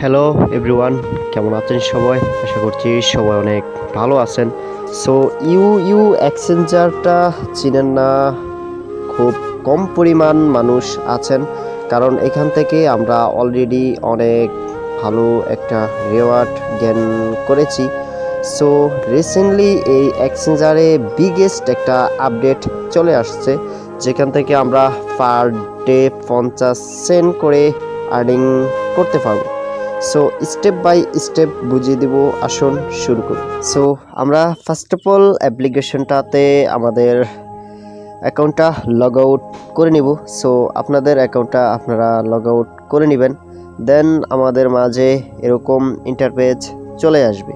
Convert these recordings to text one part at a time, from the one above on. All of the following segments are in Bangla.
হ্যালো এভরিওয়ান, কেমন আছেন সবাই? আশা করছি সবাই অনেক ভালো আছেন। সো ইউ এক্সচেঞ্জারটা চিনেন না খুব কম পরিমাণ মানুষ আছেন, কারণ এখান থেকে আমরা অলরেডি অনেক ভালো একটা রেওয়ার্ড গেইন করেছি। সো রিসেন্টলি এই এক্সচেঞ্জারে বিগেস্ট একটা আপডেট চলে আসছে, যেখান থেকে আমরা পার ডে 50 সেন্ট করে আর্নিং করতে পারবো। সো স্টেপ বাই স্টেপ বুঝিয়ে দিব, আসুন শুরু করি। সো আমরা ফার্স্ট অফ অল অ্যাপ্লিকেশনটাতে আমাদের অ্যাকাউন্টটা লগ আউট করে নিব। সো আপনাদের অ্যাকাউন্টটা আপনারা লগ আউট করে নেবেন, দেন আমাদের মাঝে এরকম ইন্টারপেজ চলে আসবে।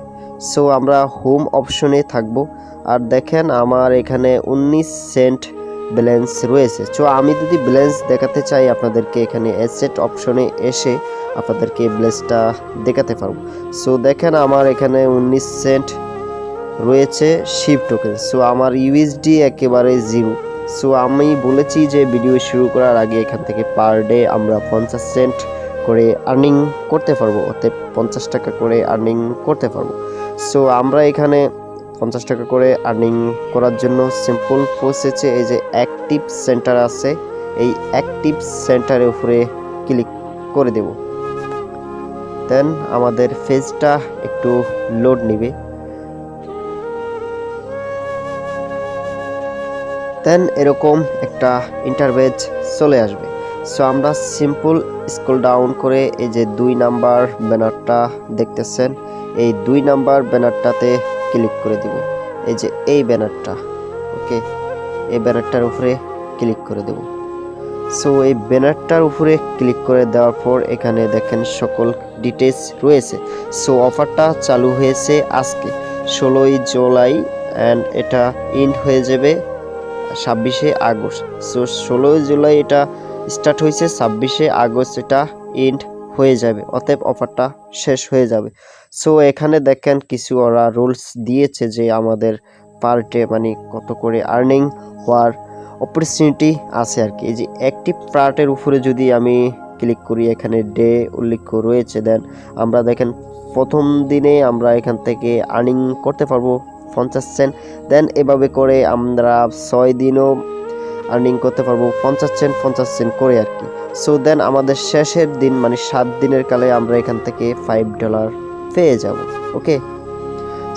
সো আমরা হোম অপশনে থাকব, আর দেখেন আমার এখানে 19 সেন্ট ব্যালেন্স রয়েছে। সো আমি যদি ব্যালেন্স দেখাতে চাই আপনাদেরকে, এখানে অ্যাসেট অপশনে এসে আপনাদেরকে ব্যালেন্সটা দেখাতে পারবো। সো দেখেন আমার এখানে 19 সেন্ট রয়েছে শিপ টোকেন। সো আমার ইউএসডি একেবারে জিরো। সো আমি বলেছি যে ভিডিও শুরু করার আগে এখান থেকে পার ডে আমরা 50 সেন্ট করে আর্নিং করতে পারবো, অর্থাৎ 50 টাকা করে আর্নিং করতে পারবো। সো আমরা এখানে 50 টাকা করে আর্নিং করার জন্য সিম্পল প্রসেসে এই যে অ্যাক্টিভ সেন্টার আছে, এই অ্যাক্টিভ সেন্টারের উপরে ক্লিক করে দেব। দেন আমাদের পেজটা একটু লোড নেবে, দেন এরকম একটা ইন্টারভেজ চলে আসবে। সো আমরা সিম্পল স্ক্রল ডাউন করে এই যে 2 নাম্বার ব্যানারটা দেখতেছেন, এই 2 নাম্বার ব্যানারটাতে ক্লিক করে দিব। এই যে এই ব্যানারটা, ওকে, এই ব্যানারটার উপরে ক্লিক করে দেব। সো এই ব্যানারটার উপরে ক্লিক করে দেওয়ার পর এখানে দেখেন সকল ডিটেলস রয়েছে। সো অফারটা চালু হয়েছে আজকে 16ই জুলাই অ্যান্ড এটা এন্ড হয়ে যাবে 26শে আগস্ট। সো 16ই জুলাই এটা স্টার্ট হয়েছে, 26শে আগস্ট এটা এন্ড হয়ে যাবে, অতএব অফারটা শেষ হয়ে যাবে। সো এখানে দেখেন কিছু ওরা রুলস দিয়েছে যে আমাদের পার ডে মানে কত করে আর্নিং হওয়ার অপরচুনিটি আছে আর কি। এই যে অ্যাক্টিভ পার্টের উপরে যদি আমি ক্লিক করি, এখানে ডে উল্লেখ রয়েছে, দেন আমরা দেখেন প্রথম দিনে আমরা এখান থেকে আর্নিং করতে পারবো 50 সেন্ট। দেন এভাবে করে আমরা 6 দিনও আর্নিং করতে পারবো 50 সেন্ট করে আর কি। সো দেন আমাদের শেষের দিন মানে 7 দিনের কালে আমরা এখান থেকে $5 পেয়ে যাব। ওকে,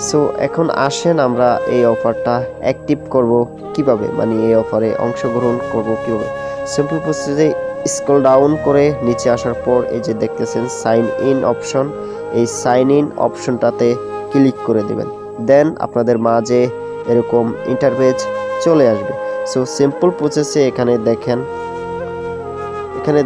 সো এখন আসেন আমরা এই অফারটা অ্যাক্টিভ করব কিভাবে, মানে এই অফারে অংশগ্রহণ করব কিভাবে। সিম্পল প্রসেসে স্ক্রল ডাউন করে নিচে আসার পর এই যে দেখতেছেন সাইন ইন অপশন, এই সাইন ইন অপশনটাতে ক্লিক করে দেবেন। দেন আপনাদের মাঝে এরকম ইন্টারপেজ চলে আসবে। সো সিম্পল প্রসেসে এখানে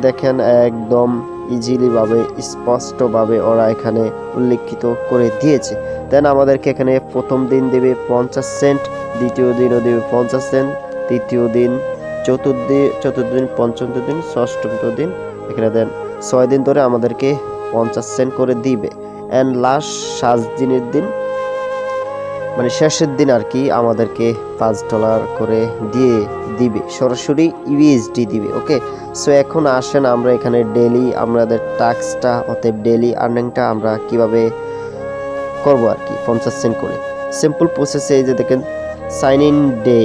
দেখেন একদম ইজিলি ভাবে স্পষ্টভাবে ওরা এখানে উল্লেখিত করে দিয়েছে। দেন আমাদেরকে এখানে প্রথম দিন দেবে 50 সেন্ট, দ্বিতীয় দিনও দেবে 50 সেন্ট, তৃতীয় দিন, চতুর্থ দিন, পঞ্চম দিন, ষষ্ঠ দিন, এখানে দেন 6 দিন ধরে আমাদেরকে 50 সেন্ট করে দিবে। অ্যান্ড লাস্ট 7 দিনের দিন মানে শেষের দিন আর কি আমাদেরকে $5 করে দিবে, সরাসরি ইউএসডি দিবে। ওকে, সো এখন আসেন আমরা এখানে ডেইলি আমাদের টাস্কটা অতএব ডেইলি আর্নিংটা আমরা কিভাবে করব আর কি 50 সেন্ট করে। সিম্পল প্রসেসে এই যে দেখেন সাইন ইন ডে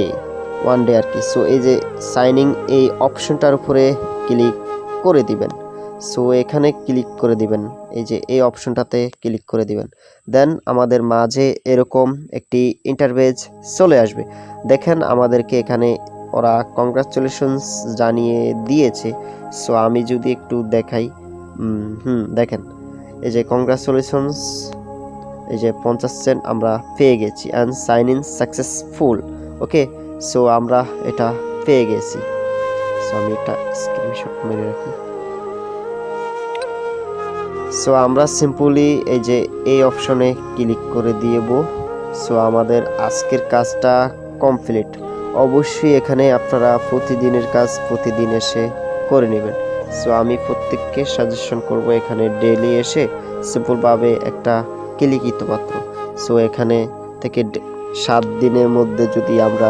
1 ডে আর কি। সো এই যে সাইনিং এই অপশনটার উপরে ক্লিক করে দিবেন। সো এখানে ক্লিক করে দিবেন, এই যে এই অপশনটাতে ক্লিক করে দিবেন। দেন আমাদের মাঝে এরকম একটি ইন্টারভেজ চলে আসবে। দেখেন আমাদেরকে এখানে ওরা কংগ্রাচুলেশনস জানিয়ে দিয়েছে। সো আমি যদি একটু দেখাই, দেখেন এই যে কংগ্রাচুলেশনস, এই যে 50 সেন্ট আমরা পেয়ে গেছি and sign in successful. Okay, so আমরা এটা পেয়ে গেছি। সো আমি এটা স্ক্রিনশট মেরে রাখি। সো আমরা সিম্পলি এই যে এই অপশনে ক্লিক করে দিব। সো আমাদের আজকের কাজটা কমপ্লিট। অবশ্যই এখানে আপনারা প্রতিদিনের কাজ প্রতিদিন এসে করে নেবেন। সো আমি প্রত্যেককে সাজেশন করব এখানে ডেইলি এসে সিম্পলভাবে একটা ক্লিকিত মাত্র। সো এখানে থেকে 7 দিনের মধ্যে যদি আমরা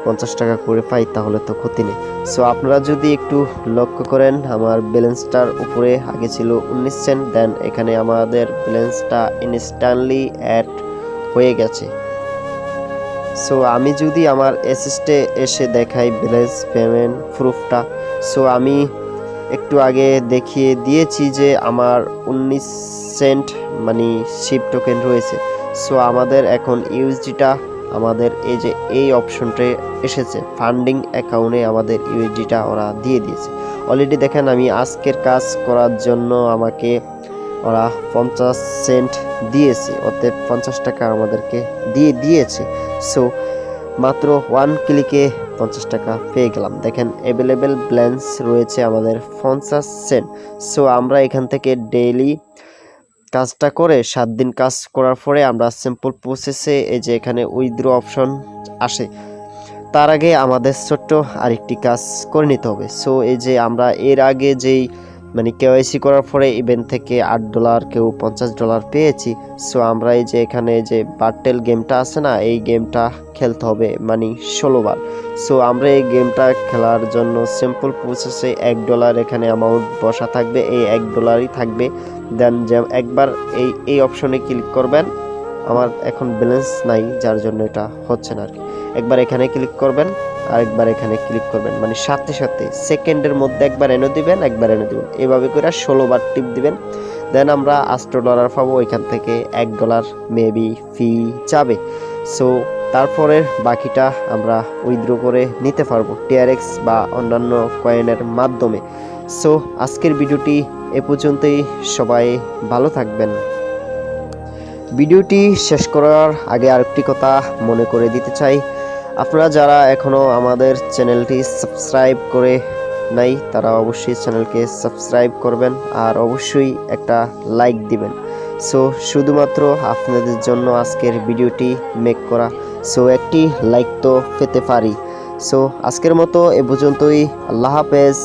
50 টাকা করে পাই তাহলে তো ক্ষতি নেই। সো আপনারা যদি একটু লক্ষ্য করেন আমার ব্যালেন্সটার উপরে আগে ছিল 19 সেন্ট, দেন এখানে আমাদের ব্যালেন্সটা ইনস্ট্যান্টলি অ্যাড হয়ে গেছে। সো আমি যদি আমার অ্যাসিস্টে এসে দেখাই ব্যালেন্স পেমেন্ট প্রুফটা, সো আমি একটু আগে দেখিয়ে দিয়েছি যে আমার 19 সেন্ট মানে শিপ টোকেন রয়েছে। সো আমাদের এখন ইউএসডিটা আমাদের এই যে এই অপশনটা এসেছে, ফান্ডিং অ্যাকাউন্টে আমাদের ইউএসডিটা ওরা দিয়ে দিয়েছে অলরেডি। দেখেন আমি আজকের কাজ করার জন্য আমাকে ওরা 50 সেন্ট দিয়েছে, অতএব 50 টাকা আমাদেরকে দিয়ে দিয়েছে। সো মাত্র 1 ক্লিকে 50 টাকা পেয়ে গেলাম। দেখেন অ্যাভেলেবেল ব্যালেন্স রয়েছে আমাদের 50 সেন্ট। সো আমরা এখান থেকে ডেইলি কাজটা করে 7 দিন কাজ করার পরে আমরা সিম্পল প্রসেসে এই যে এখানে উইথড্র অপশন আসে, তার আগে আমাদের ছোট্ট আরেকটি কাজ করে নিতে হবে। সো এই যে আমরা এর আগে যেই মানে কেওয়াইসি করার পরে ইভেন্ট থেকে $8 কেউ $50 পেয়েছি। সো আমরা এই যে এখানে যে বাটেল গেমটা আছে না, এই গেমটা খেলতে হবে মানে 16 বার। সো আমরা এই গেমটা খেলার জন্য সিম্পল প্রসেসে $1 এখানে অ্যামাউন্ট বসা থাকবে, এই $1ই থাকবে। দেন যে একবার এই অপশনে ক্লিক করবেন, আমার এখন ব্যালেন্স নাই যার জন্য এটা হচ্ছে না আর কি। একবার এখানে ক্লিক করবেন আর একবার এখানে ক্লিক করবেন, মানে সাথে সাথে সেকেন্ডের মধ্যে একবার এনে দিবেন একবার এনে দিবেন, এভাবে করে 16 বার টিপ দিবেন। দেন আমরা $8 পাবো, এখান থেকে $1 মেবি ফি যাবে। সো তারপরে বাকিটা আমরা উইথড্র করে নিতে পারবো টিআরএক্স বা অন্যান্য কয়েনের মাধ্যমে। সো আজকের ভিডিওটি এ পর্যন্তই, সবাই ভালো থাকবেন। ভিডিওটি শেষ করার আগে আরেকটি কথা মনে করে দিতে চাই, আপনারা যারা এখনও আমাদের চ্যানেলটি সাবস্ক্রাইব করে নাই তারা অবশ্যই চ্যানেলকে সাবস্ক্রাইব করবেন আর অবশ্যই একটা লাইক দিবেন। সো শুধুমাত্র আপনাদের জন্য আজকের ভিডিওটি মেক করা, সো একটি লাইক তো পেতে পারি। সো আজকের মতো এ পর্যন্তই, আল্লাহ হাফেজ।